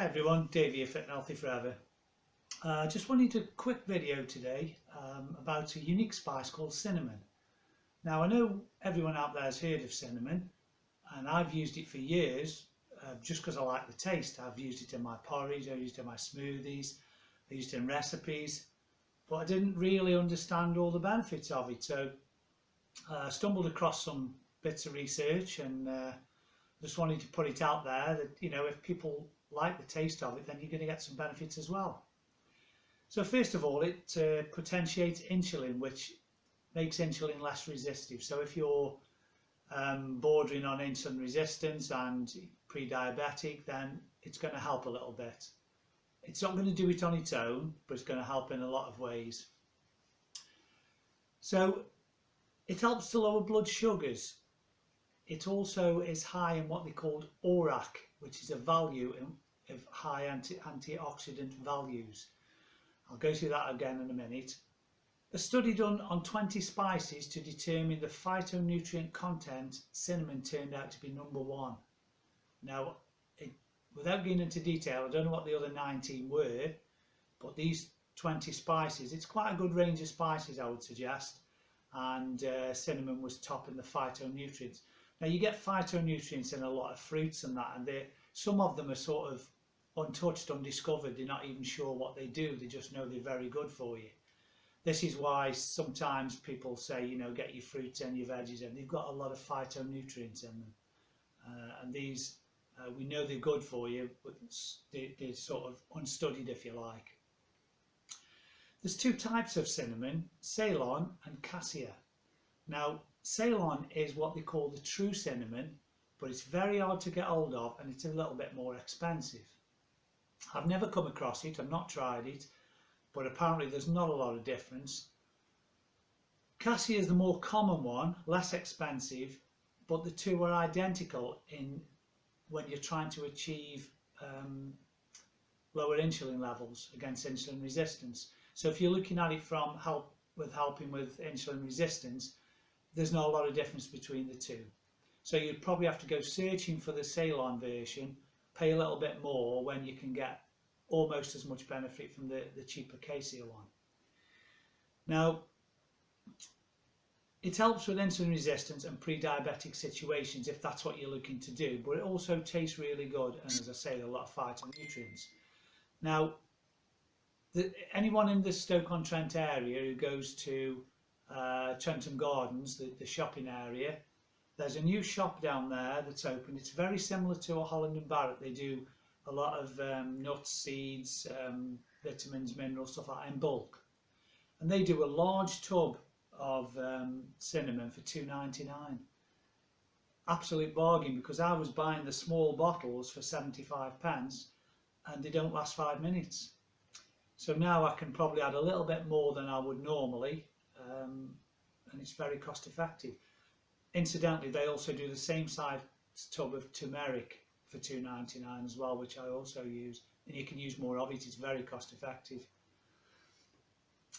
Hi everyone, Dave here, Fit and Healthy Forever. Just wanted a quick video today about a unique spice called cinnamon. Now I know everyone out there has heard of cinnamon, and I've used it for years just because I like the taste. I've used it in my porridge, I've used it in my smoothies, I used it in recipes, but I didn't really understand all the benefits of it. So I stumbled across some bits of research and just wanted to put it out there that, you know, if people like the taste of it, then you're going to get some benefits as well. So first of all, it potentiates insulin, which makes insulin less resistive. So if you're bordering on insulin resistance and pre-diabetic, then it's going to help a little bit. It's not going to do it on its own, but it's going to help in a lot of ways. So it helps to lower blood sugars. It also is high in what they call ORAC, which is a value of high antioxidant values. I'll go through that again in a minute. A study done on 20 spices to determine the phytonutrient content, cinnamon turned out to be #1. Now, without getting into detail, I don't know what the other 19 were, but these 20 spices, it's quite a good range of spices, I would suggest, and cinnamon was top in the phytonutrients. Now you get phytonutrients in a lot of fruits and that, and some of them are sort of untouched, undiscovered. They're not even sure what they do, they just know they're very good for you. This is why sometimes people say, you know, get your fruits and your veggies in. They've got a lot of phytonutrients in them, and these we know they're good for you, but they're sort of unstudied, if you like. There's two types of cinnamon, Ceylon and Cassia. Now Ceylon is what they call the true cinnamon, but it's very hard to get hold of and it's a little bit more expensive. I've never come across it, I've not tried it, but apparently there's not a lot of difference. Cassia is the more common one, less expensive, but the two are identical in when you're trying to achieve lower insulin levels against insulin resistance. So if you're looking at it from helping with insulin resistance, there's not a lot of difference between the two. So you'd probably have to go searching for the Ceylon version, pay a little bit more when you can get almost as much benefit from the cheaper Cassia one. Now, it helps with insulin resistance and pre-diabetic situations if that's what you're looking to do, but it also tastes really good, and as I say, a lot of phytonutrients. Now, anyone in the Stoke-on-Trent area who goes to Trentham Gardens, the shopping area, there's a new shop down there that's open. It's very similar to a Holland and Barrett. They do a lot of nuts, seeds, vitamins, minerals, stuff like that in bulk, and they do a large tub of cinnamon for £2.99. Absolute bargain, because I was buying the small bottles for 75p and they don't last 5 minutes. So now I can probably add a little bit more than I would normally, and it's very cost effective. Incidentally, they also do the same size tub of turmeric for £2.99 as well, which I also use, and you can use more of it. It's very cost effective.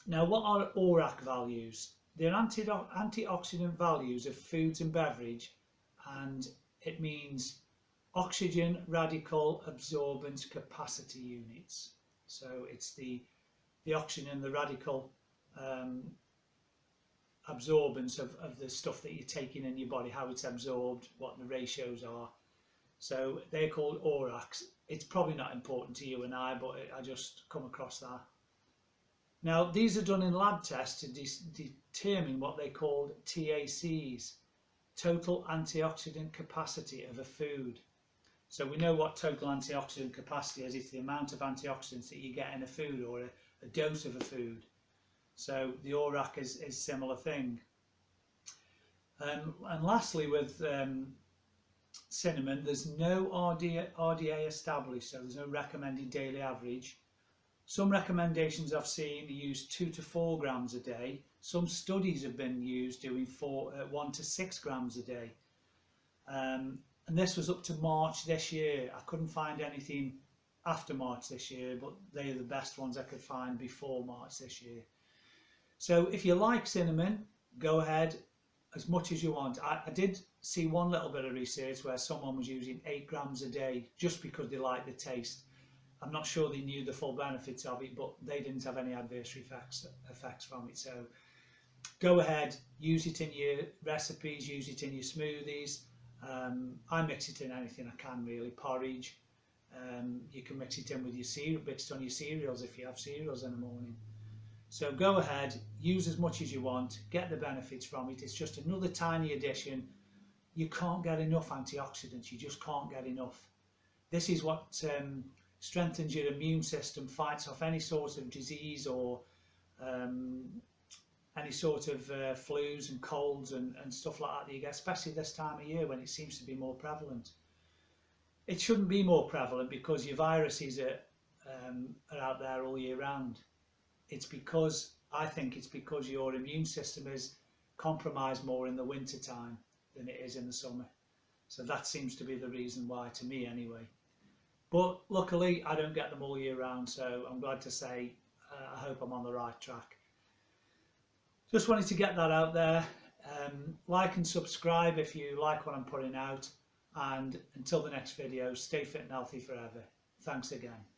Now, what are ORAC values? They're antioxidant values of foods and beverage, and it means oxygen radical absorbance capacity units. So it's the oxygen and the radical absorbance of the stuff that you're taking in your body, how it's absorbed, what the ratios are. So they're called ORACs. It's probably not important to you and I, but I just come across that. Now these are done in lab tests to determine what they call TACs, total antioxidant capacity of a food. So we know what total antioxidant capacity is. It's the amount of antioxidants that you get in a food, or a dose of a food. So the ORAC is a similar thing. And lastly, with cinnamon, there's no RDA established, so there's no recommended daily average. Some recommendations I've seen use 2 to 4 grams a day. Some studies have been used doing 1 to 6 grams a day. And this was up to March this year. I couldn't find anything after March this year, but they are the best ones I could find before March this year. So if you like cinnamon, go ahead as much as you want. I did see one little bit of research where someone was using 8 grams a day just because they like the taste. I'm not sure they knew the full benefits of it, but they didn't have any adverse effects from it. So go ahead, use it in your recipes, use it in your smoothies. I mix it in anything I can really, porridge. You can mix it in with your cereal, mix it on your cereals if you have cereals in the morning. So go ahead, use as much as you want, get the benefits from it. It's just another tiny addition. You can't get enough antioxidants, you just can't get enough. This is what strengthens your immune system, fights off any sort of disease or any sort of flus and colds and stuff like that you get, especially this time of year when it seems to be more prevalent. It shouldn't be more prevalent because your viruses are out there all year round. I think it's because your immune system is compromised more in the winter time than it is in the summer. So that seems to be the reason why, to me anyway. But luckily I don't get them all year round, so I'm glad to say I hope I'm on the right track. Just wanted to get that out there. Like and subscribe if you like what I'm putting out, and until the next video, stay fit and healthy forever. Thanks again.